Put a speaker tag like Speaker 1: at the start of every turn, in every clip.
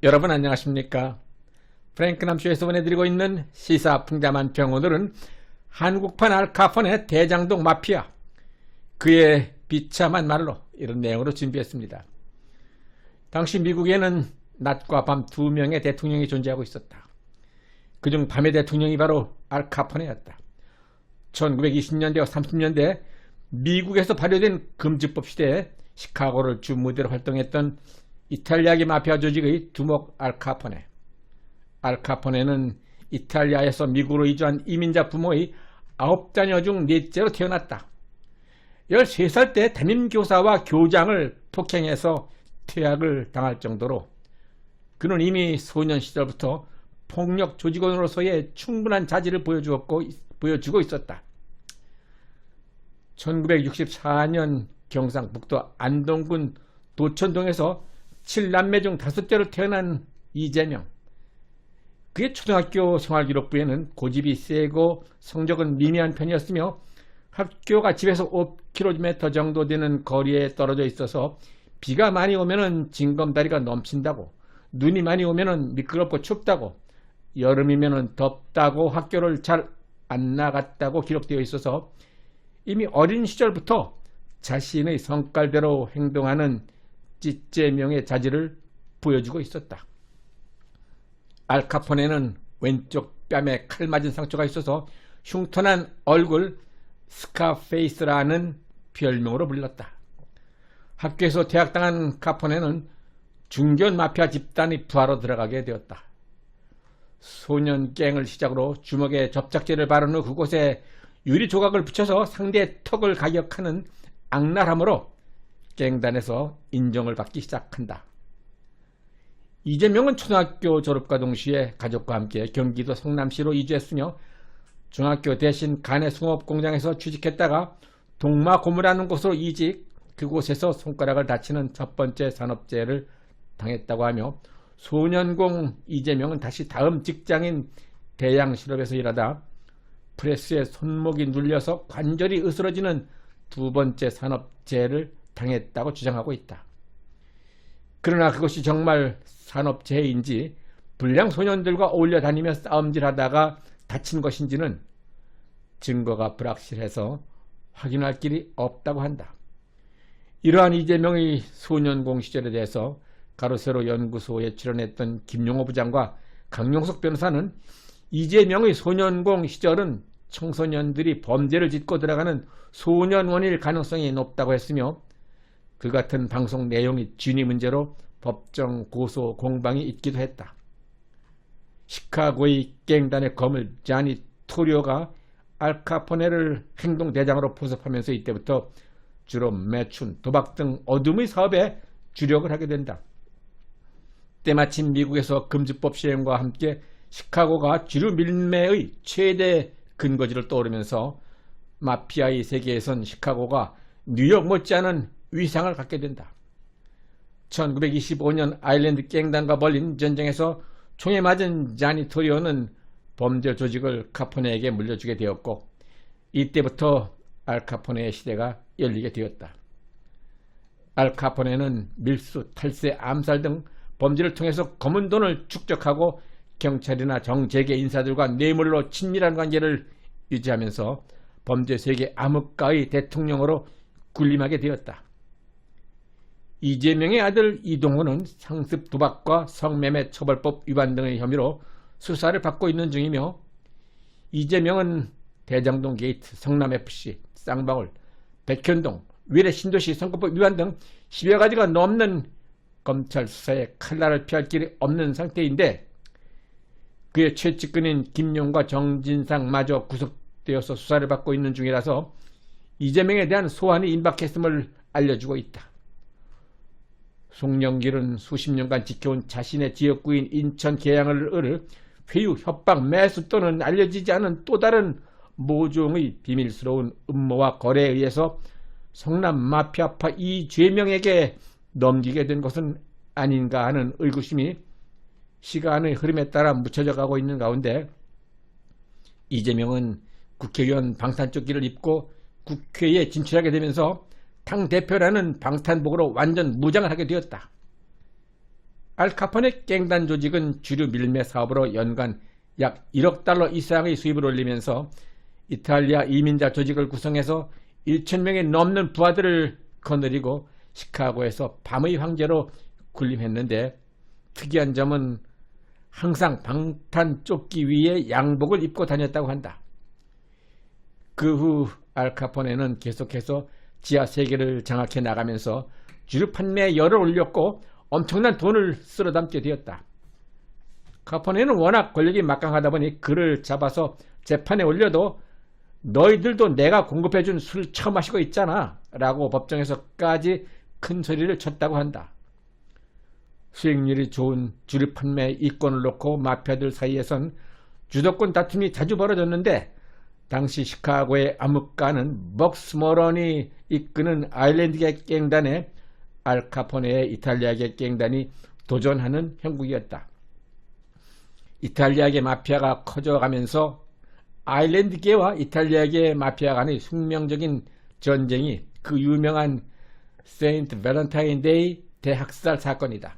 Speaker 1: 여러분 안녕하십니까? 프랭크남쇼에서 보내드리고 있는 시사풍자만평. 오늘은 한국판 알카폰의 대장동 마피아, 그의 비참한 말로, 이런 내용으로 준비했습니다. 당시 미국에는 낮과 밤 두 명의 대통령이 존재하고 있었다. 그중 밤의 대통령이 바로 알카포네였다. 1920년대와 30년대 미국에서 발효된 금지법 시대에 시카고를 주무대로 활동했던 이탈리아계 마피아 조직의 두목 알카포네. 알카포네는 이탈리아에서 미국으로 이주한 이민자 부모의 9자녀 중 4째로 태어났다. 13살 때 담임교사와 교장을 폭행해서 퇴학을 당할 정도로 그는 이미 소년 시절부터 폭력 조직원으로서의 충분한 자질을 보여주고 있었다. 1964년 경상북도 안동군 도천동에서 7남매 중 5째로 태어난 이재명. 그의 초등학교 생활기록부에는 고집이 세고 성적은 미미한 편이었으며 학교가 집에서 5km 정도 되는 거리에 떨어져 있어서 비가 많이 오면은 징검다리가 넘친다고, 눈이 많이 오면은 미끄럽고 춥다고, 여름이면은 덥다고 학교를 잘 안 나갔다고 기록되어 있어서 이미 어린 시절부터 자신의 성깔대로 행동하는 찌째명의 자질을 보여주고 있었다. 알카포네는 왼쪽 뺨에 칼 맞은 상처가 있어서 흉터난 얼굴, 스카페이스라는 별명으로 불렸다. 학교에서 퇴학당한 카포네는 중견 마피아 집단의 부하로 들어가게 되었다. 소년갱을 시작으로 주먹에 접착제를 바른 후 그곳에 유리 조각을 붙여서 상대의 턱을 가격하는 악랄함으로 갱단에서 인정을 받기 시작한다. 이재명은 초등학교 졸업과 동시에 가족과 함께 경기도 성남시로 이주했으며 중학교 대신 간의 숭업 공장에서 취직했다가 동마 고무라는 곳으로 이직, 그곳에서 손가락을 다치는 첫 번째 산업재해를 당했다고 하며 소년공 이재명은 다시 다음 직장인 대양실업에서 일하다 프레스에 손목이 눌려서 관절이 으스러지는 두 번째 산업재해를 당했다고 주장하고 있다. 그러나 그것이 정말 산업재해인지 불량 소년들과 어울려 다니며 싸움질하다가 다친 것인지는 증거가 불확실해서 확인할 길이 없다고 한다. 이러한 이재명의 소년공 시절에 대해서 가로세로 연구소에 출연했던 김용호 부장과 강용석 변호사는 이재명의 소년공 시절은 청소년들이 범죄를 짓고 들어가는 소년원일 가능성이 높다고 했으며 그 같은 방송 내용이 진위 문제로 법정 고소 공방이 있기도 했다. 시카고의 갱단의 거물 자니 토리오가 알카포네를 행동대장으로 포섭하면서 이때부터 주로 매춘, 도박 등 어둠의 사업에 주력을 하게 된다. 때마침 미국에서 금지법 시행과 함께 시카고가 주류 밀매의 최대 근거지를 떠오르면서 마피아의 세계에선 시카고가 뉴욕 못지않은 위상을 갖게 된다. 1925년 아일랜드 갱단과 벌린 전쟁에서 총에 맞은 자니 토리오는 범죄 조직을 카포네에게 물려주게 되었고 이때부터 알카포네의 시대가 열리게 되었다. 알카포네는 밀수, 탈세, 암살 등 범죄를 통해서 검은 돈을 축적하고 경찰이나 정재계 인사들과 뇌물로 친밀한 관계를 유지하면서 범죄 세계 암흑가의 대통령으로 군림하게 되었다. 이재명의 아들 이동호는 상습 도박과 성매매 처벌법 위반 등의 혐의로 수사를 받고 있는 중이며 이재명은 대장동 게이트, 성남FC, 쌍방울, 백현동, 위례 신도시 선거법 위반 등 10여 가지가 넘는 검찰 수사에 칼날을 피할 길이 없는 상태인데 그의 최측근인 김용과 정진상마저 구속되어서 수사를 받고 있는 중이라서 이재명에 대한 소환이 임박했음을 알려주고 있다. 송영길은 수십 년간 지켜온 자신의 지역구인 인천 계양을 회유, 협박, 매수 또는 알려지지 않은 또 다른 모종의 비밀스러운 음모와 거래에 의해서 성남 마피아파 이죄명에게 넘기게 된 것은 아닌가 하는 의구심이 시간의 흐름에 따라 묻혀져 가고 있는 가운데 이재명은 국회의원 방탄조끼를 입고 국회에 진출하게 되면서 당대표라는 방탄복으로 완전 무장을 하게 되었다. 알카포네 갱단 조직은 주류 밀매 사업으로 연간 약 1억 달러 이상의 수입을 올리면서 이탈리아 이민자 조직을 구성해서 1,000명이 넘는 부하들을 거느리고 시카고에서 밤의 황제로 군림했는데, 특이한 점은 항상 방탄 조끼 위에 양복을 입고 다녔다고 한다. 그 후 알카포네는 계속해서 지하 세계를 장악해 나가면서 주류 판매에 열을 올렸고 엄청난 돈을 쓸어 담게 되었다. 카포네는 워낙 권력이 막강하다 보니 그를 잡아서 재판에 올려도 너희들도 내가 공급해준 술 처음 마시고 있잖아 라고 법정에서까지 큰 소리를 쳤다고 한다. 수익률이 좋은 주류 판매 이권을 놓고 마피아들 사이에선 주도권 다툼이 자주 벌어졌는데, 당시 시카고의 암흑가는 먹스모런이 이끄는 아일랜드계 갱단에 알카포네의 이탈리아계 갱단이 도전하는 형국이었다. 이탈리아계 마피아가 커져가면서 아일랜드계와 이탈리아계 마피아 간의 숙명적인 전쟁이 그 유명한 세인트 발렌타인데이 대학살 사건이다.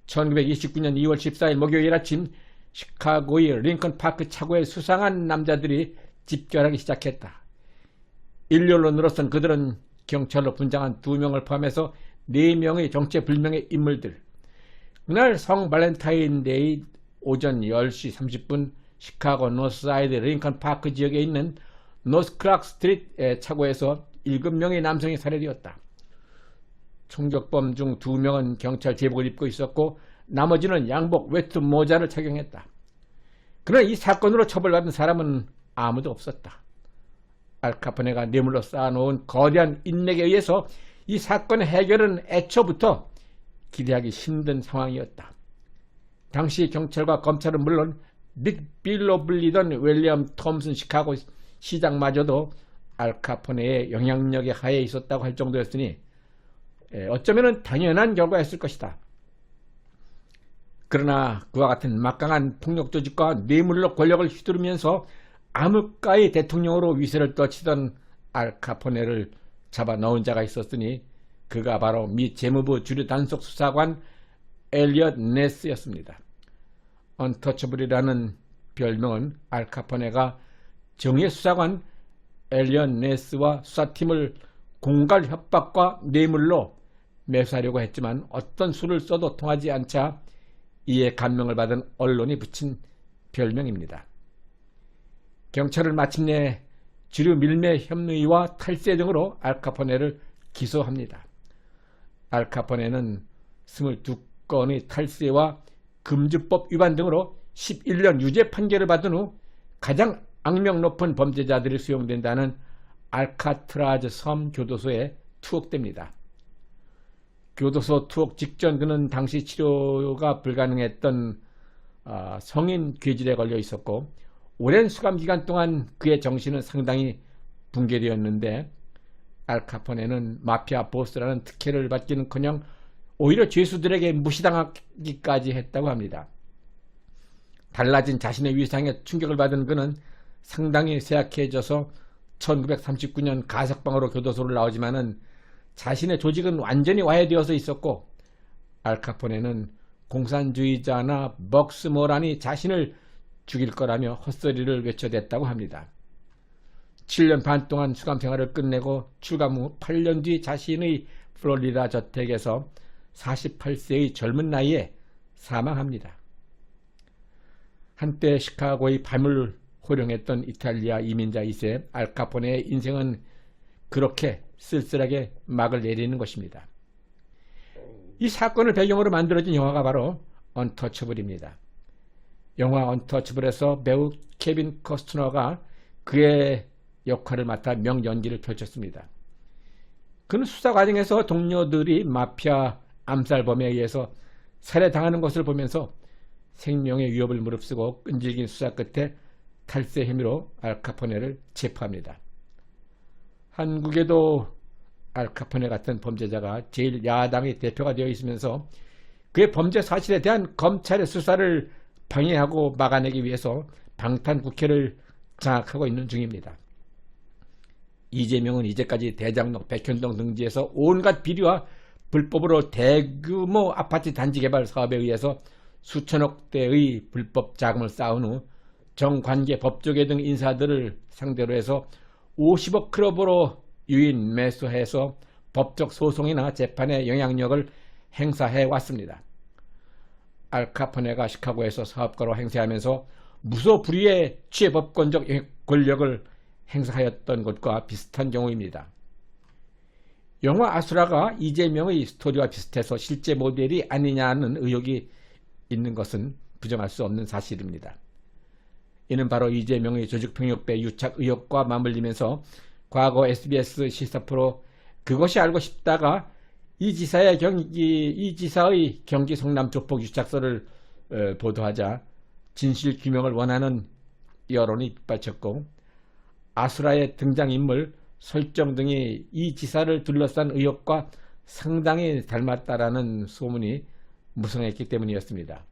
Speaker 1: 1929년 2월 14일 목요일 아침 시카고의 링컨 파크 차고에 수상한 남자들이 집결하기 시작했다. 일렬로 늘어선 그들은 경찰로 분장한 2명을 포함해서 4명의 정체불명의 인물들. 그날 성 발렌타인데이 오전 10시 30분 시카고 노스사이드 링컨 파크 지역에 있는 노스크락 스트리트 차고에서 7명의 남성이 살해되었다. 총격범 중 2명은 경찰 제복을 입고 있었고 나머지는 양복, 외투, 모자를 착용했다. 그러나 이 사건으로 처벌받은 사람은 아무도 없었다. 알카포네가 뇌물로 쌓아놓은 거대한 인맥에 의해서 이 사건의 해결은 애초부터 기대하기 힘든 상황이었다. 당시 경찰과 검찰은 물론 빅빌로 불리던 윌리엄 톰슨 시카고 시장마저도 알카포네의 영향력의 하에 있었다고 할 정도였으니 어쩌면 당연한 결과였을 것이다. 그러나 그와 같은 막강한 폭력 조직과 뇌물로 권력을 휘두르면서 암흑가의 대통령으로 위세를 떨치던 알카포네를 잡아 넣은 자가 있었으니 그가 바로 미 재무부 주류 단속 수사관 엘리엇 네스였습니다. 언터처블이라는 별명은 알카포네가 정의 수사관 엘리엇 네스와 수사팀을 공갈 협박과 뇌물로 매수하려고 했지만 어떤 수를 써도 통하지 않자 이에 감명을 받은 언론이 붙인 별명입니다. 경찰은 마침내 주류 밀매 혐의와 탈세 등으로 알카포네를 기소합니다. 알카포네는 22건의 탈세와 금주법 위반 등으로 11년 유죄 판결을 받은 후 가장 악명 높은 범죄자들이 수용된다는 알카트라즈 섬 교도소에 투옥됩니다. 교도소 투옥 직전 그는 당시 치료가 불가능했던 성인 괴질에 걸려 있었고 오랜 수감 기간 동안 그의 정신은 상당히 붕괴되었는데, 알카포네는 마피아 보스라는 특혜를 받기는커녕 오히려 죄수들에게 무시당하기까지 했다고 합니다. 달라진 자신의 위상에 충격을 받은 그는 상당히 쇠약해져서 1939년 가석방으로 교도소를 나오지만은 자신의 조직은 완전히 와해되어서 있었고, 알카포네는 공산주의자나 먹스모란이 자신을 죽일 거라며 헛소리를 외쳐댔다고 합니다. 7년 반 동안 수감 생활을 끝내고 출감 후 8년 뒤 자신의 플로리다 저택에서 48세의 젊은 나이에 사망합니다. 한때 시카고의 밤을 호령했던 이탈리아 이민자 2세 알카포네의 인생은 그렇게 쓸쓸하게 막을 내리는 것입니다. 이 사건을 배경으로 만들어진 영화가 바로 언터처블입니다. 영화 언터처블에서 배우 케빈 커스트너가 그의 역할을 맡아 명연기를 펼쳤습니다. 그는 수사 과정에서 동료들이 마피아 암살범에 의해서 살해당하는 것을 보면서 생명의 위협을 무릅쓰고 끈질긴 수사 끝에 탈세 혐의로 알카포네를 체포합니다. 한국에도 알카포네 같은 범죄자가 제1야당의 대표가 되어 있으면서 그의 범죄 사실에 대한 검찰의 수사를 방해하고 막아내기 위해서 방탄국회를 장악하고 있는 중입니다. 이재명은 이제까지 대장동, 백현동 등지에서 온갖 비리와 불법으로 대규모 아파트 단지 개발 사업에 의해서 수천억 대의 불법 자금을 쌓은 후 정관계 법조계 등 인사들을 상대로 해서 50억 클럽으로 유인 매수해서 법적 소송이나 재판의 영향력을 행사해 왔습니다. 알카포네가 시카고에서 사업가로 행세하면서 무소불위의 취해법권적 권력을 행사하였던 것과 비슷한 경우입니다. 영화 아수라가 이재명의 스토리와 비슷해서 실제 모델이 아니냐는 의혹이 있는 것은 부정할 수 없는 사실입니다. 이는 바로 이재명의 조직폭력배 유착 의혹과 맞물리면서 과거 SBS 시사 프로 그것이 알고 싶다가 이 지사의 경기 성남 조폭 유착설을 보도하자 진실 규명을 원하는 여론이 빗발쳤고 아수라의 등장인물 설정 등이 이 지사를 둘러싼 의혹과 상당히 닮았다라는 소문이 무성했기 때문이었습니다.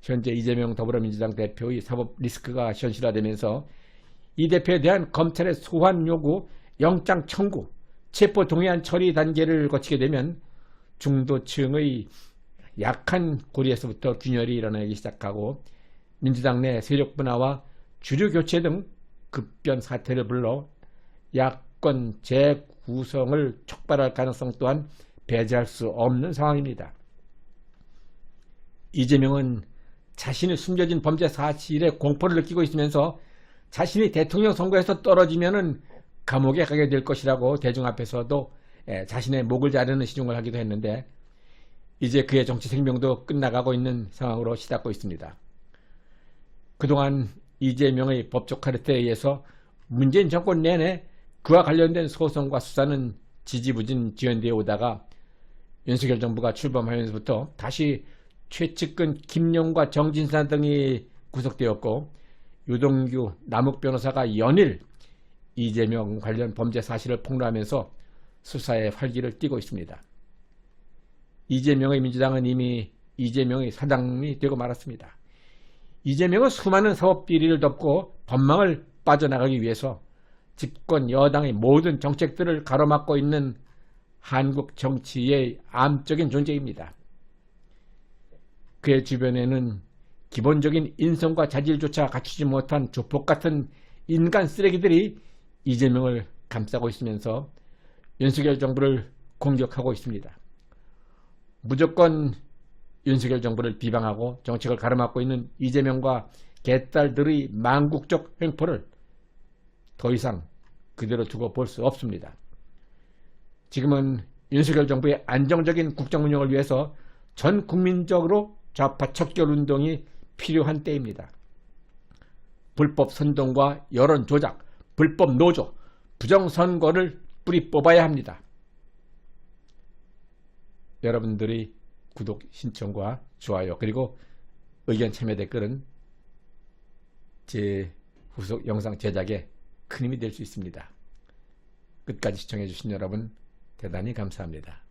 Speaker 1: 현재 이재명 더불어민주당 대표의 사법 리스크가 현실화되면서 이 대표에 대한 검찰의 소환 요구, 영장 청구, 체포 동의안 처리 단계를 거치게 되면 중도층의 약한 고리에서부터 균열이 일어나기 시작하고 민주당 내 세력 분화와 주류 교체 등 급변 사태를 불러 야권 재구성을 촉발할 가능성 또한 배제할 수 없는 상황입니다. 이재명은 자신이 숨겨진 범죄 사실에 공포를 느끼고 있으면서 자신이 대통령 선거에서 떨어지면은 감옥에 가게 될 것이라고 대중 앞에서도 자신의 목을 자르는 시중을 하기도 했는데 이제 그의 정치 생명도 끝나가고 있는 상황으로 시닫고 있습니다. 그동안 이재명의 법적 카르텔에 의해서 문재인 정권 내내 그와 관련된 소송과 수사는 지지부진 지연되어 오다가 윤석열 정부가 출범하면서부터 다시 최측근 김용과 정진상 등이 구속되었고 유동규, 남욱 변호사가 연일 이재명 관련 범죄 사실을 폭로하면서 수사에 활기를 띠고 있습니다. 이재명의 민주당은 이미 이재명의 사당이 되고 말았습니다. 이재명은 수많은 사법 비리를 덮고 법망을 빠져나가기 위해서 집권 여당의 모든 정책들을 가로막고 있는 한국 정치의 암적인 존재입니다. 그의 주변에는 기본적인 인성과 자질조차 갖추지 못한 조폭 같은 인간 쓰레기들이 이재명을 감싸고 있으면서 윤석열 정부를 공격하고 있습니다. 무조건 윤석열 정부를 비방하고 정책을 가로막고 있는 이재명과 개딸들의 망국적 횡포를 더 이상 그대로 두고 볼 수 없습니다. 지금은 윤석열 정부의 안정적인 국정 운영을 위해서 전 국민적으로 좌파 척결 운동이 필요한 때입니다. 불법 선동과 여론 조작, 불법 노조, 부정선거를 뿌리 뽑아야 합니다. 여러분들의 구독 신청과 좋아요 그리고 의견 참여 댓글은 제 후속 영상 제작에 큰 힘이 될 수 있습니다. 끝까지 시청해 주신 여러분 대단히 감사합니다.